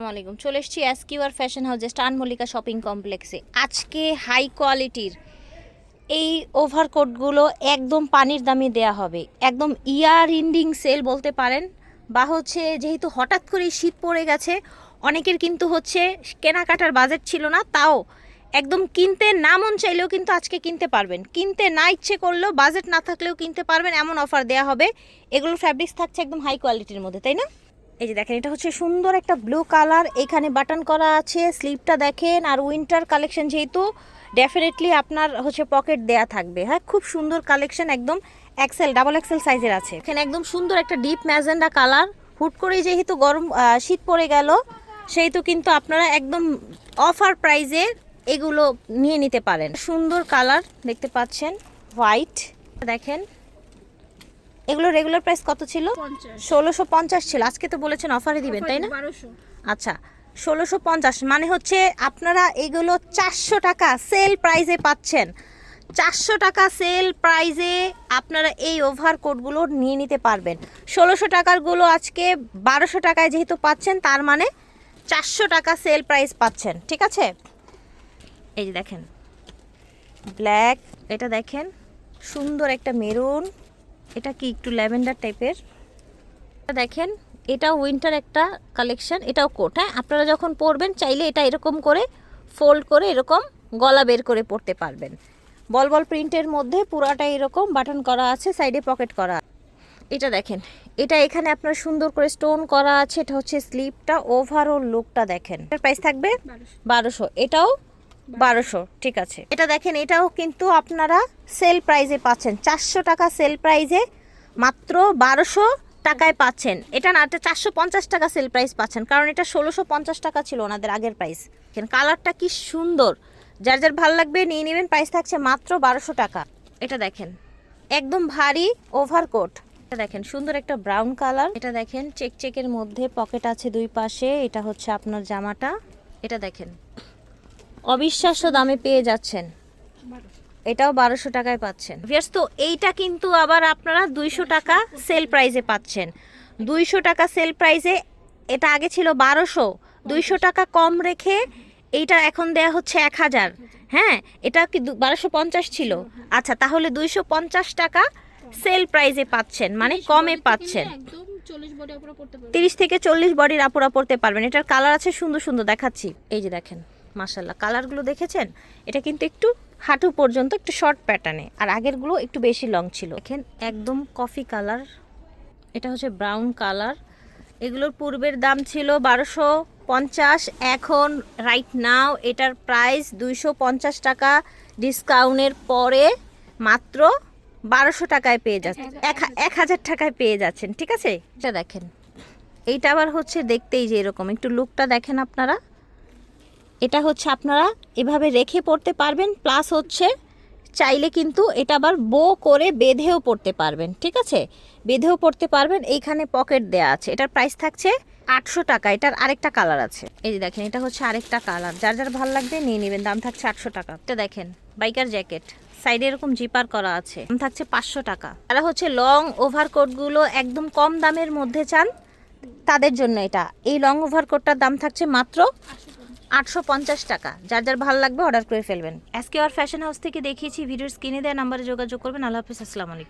আসসালামাইকুম, চলে এসেছি এসকিউআর ফ্যাশন হাউস স্টান মল্লিকা শপিং কমপ্লেক্সে। আজকে হাই কোয়ালিটির এই ওভারকোটগুলো একদম পানির দামে দেয়া হবে, একদম ইয়ার ইন্ডিং সেল বলতে পারেন, বা হচ্ছে যেহেতু হঠাৎ করে শীত পড়ে গেছে, অনেকের কিন্তু হচ্ছে কেনাকাটার বাজেট ছিল না, তাও একদম কিনতে না মন চাইলেও কিন্তু আজকে কিনতে পারবেন, কিনতে না ইচ্ছে করলেও বাজেট না থাকলেও কিনতে পারবেন, এমন অফার দেয়া হবে। এগুলোর ফ্যাব্রিক্স থাকছে একদম হাই কোয়ালিটির মধ্যে, তাই না? এই যে দেখেন, এটা হচ্ছে সুন্দর একটা ব্লু কালার, এখানে বাটন করা আছে, স্লিভটা দেখেন। আর উইন্টার কালেকশন যেহেতু ডেফিনেটলি আপনার হচ্ছে পকেট দেয়া থাকবে। হ্যাঁ, খুব সুন্দর কালেকশন, একদম এক্সেল ডাবল এক্সেল সাইজের আছে। এখানে একদম সুন্দর একটা ডিপ ম্যাজেন্ডা কালার, হুট করেই যেহেতু শীত পড়ে গেল, সেহেতু কিন্তু আপনারা একদম অফার প্রাইজে এগুলো নিয়ে নিতে পারেন। সুন্দর কালার দেখতে পাচ্ছেন, হোয়াইট। দেখেন এগুলো রেগুলার প্রাইস কত ছিল? 1650 ছিল, আজকে তো বলেছেন অফারে দিবেন, তাই না? আচ্ছা, 1650 মানে হচ্ছে আপনারা এগুলো 400 টাকা সেল প্রাইজে পাচ্ছেন। 400 টাকা সেল প্রাইজে আপনারা এই ওভারকোটগুলো নিয়ে নিতে পারবেন। 1600 টাকারগুলো আজকে 1200 টাকায় যেহেতু পাচ্ছেন, তার মানে 400 টাকা সেল প্রাইস পাচ্ছেন, ঠিক আছে? এই যে দেখেন ব্ল্যাক, এটা দেখেন সুন্দর একটা মেরুন, এটা কি একটু ল্যাভেন্ডার টাইপের। দেখেন এটাও উইন্টার একটা কালেকশন, এটাও কোট। হ্যাঁ, আপনারা যখন পরবেন চাইলে এটা এরকম করে ফোল্ড করে এরকম গলা বের করে পরতে পারবেন। বল বল প্রিন্টের মধ্যে পুরাটা এরকম বাটন করা আছে, সাইডে পকেট করা। এটা দেখেন, এটা এখানে আপনার সুন্দর করে স্টোন করা আছে, এটা হচ্ছে স্লিভটা। ওভারঅল লুকটা দেখেন। এটার প্রাইস থাকবে 1200, এটাও 1200, ঠিক আছে। এটা দেখেন, এটাও কিন্তু আপনারা সেল প্রাইজে পাচ্ছেন, 400 টাকা সেল প্রাইজে মাত্র 1200 টাকায় পাচ্ছেন। এটা না, এটা 450 টাকা সেল প্রাইস পাচ্ছেন, কারণ এটা 1650 টাকা ছিল ওনাদের আগের প্রাইস। কালারটা কি সুন্দর, যার যার ভালো লাগবে নিয়ে নেবেন। প্রাইস থাকছে মাত্র 1200 টাকা। এটা দেখেন একদম ভারী ওভারকোট, এটা দেখেন সুন্দর একটা ব্রাউন কালার। এটা দেখেন চেক চেকের মধ্যে পকেট আছে দুই পাশে, এটা হচ্ছে আপনার জামাটা। এটা দেখেন অবিশ্বাস্য দামে পেয়ে যাচ্ছেন, এটাও 1200 টাকায় পাচ্ছেন। তো এইটা কিন্তু আবার আপনারা 200 টাকা সেল প্রাইজে পাচ্ছেন। 200 টাকা সেল প্রাইজে, এটা আগে ছিল 1200, 200 টাকা কম রেখে এইটা এখন দেয়া হচ্ছে 1000। হ্যাঁ, এটা কি 1250 ছিল? আচ্ছা, তাহলে 250 টাকা সেল প্রাইজে পাচ্ছেন, মানে কমে পাচ্ছেন। 30 থেকে 40 বডির আপুরা পড়তে পারবেন। এটার কালার আছে সুন্দর সুন্দর, দেখাচ্ছি। এই যে দেখেন, মাশাআল্লাহ কালারগুলো দেখেছেন? এটা কিন্তু একটু হাঁটু পর্যন্ত, একটু শর্ট প্যাটার্নে, আর আগেরগুলো একটু বেশি লং ছিল। দেখেন একদম কফি কালার, এটা হচ্ছে ব্রাউন কালার। এগুলোর পূর্বের দাম ছিল 1250, এখন রাইট নাও এটার প্রাইস 250 টাকা ডিসকাউন্টের পরে মাত্র 1200 টাকায় পেয়ে যাচ্ছেন, 1000 টাকায় পেয়ে যাচ্ছেন, ঠিক আছে? এটা দেখেন, এইটা আবার হচ্ছে দেখতেই যে এরকম, একটু লুকটা দেখেন আপনারা। এটা হচ্ছে আপনারা এভাবে রেখে পড়তে পারবেন, প্লাস হচ্ছে চাইলে কিন্তু এটা আবার বো করে বেঁধেও পড়তে পারবেন, ঠিক আছে? বেঁধেও পড়তে পারবেন। এইখানে পকেট দেয়া আছে। এটার প্রাইস থাকছে 800 টাকা। এটার আরেকটা কালার আছে, এই যে দেখেন, এটা হচ্ছে আরেকটা কালার, যার যার ভালো লাগবে নিয়ে নেবেন। দাম থাকছে 800 টাকা। এটা দেখেন বাইকার জ্যাকেট, সাইডে এরকম জিপার করা আছে, দাম থাকছে 500 টাকা। তারা হচ্ছে লং ওভারকোটগুলো একদম কম দামের মধ্যে চান, তাদের জন্য এটা। এই লং ওভারকোটটার দাম থাকছে মাত্র 850 টাকা। যার যার ভালো লাগবে অর্ডার করে ফেলবেন। এসকিউআর ফ্যাশন হাউস থেকে দেখিয়েছি, ভিডিওর স্ক্রিনে দেওয়া নাম্বারে যোগাযোগ করবেন। আল্লাহ হাফিজ, আসসালামু আলাইকুম।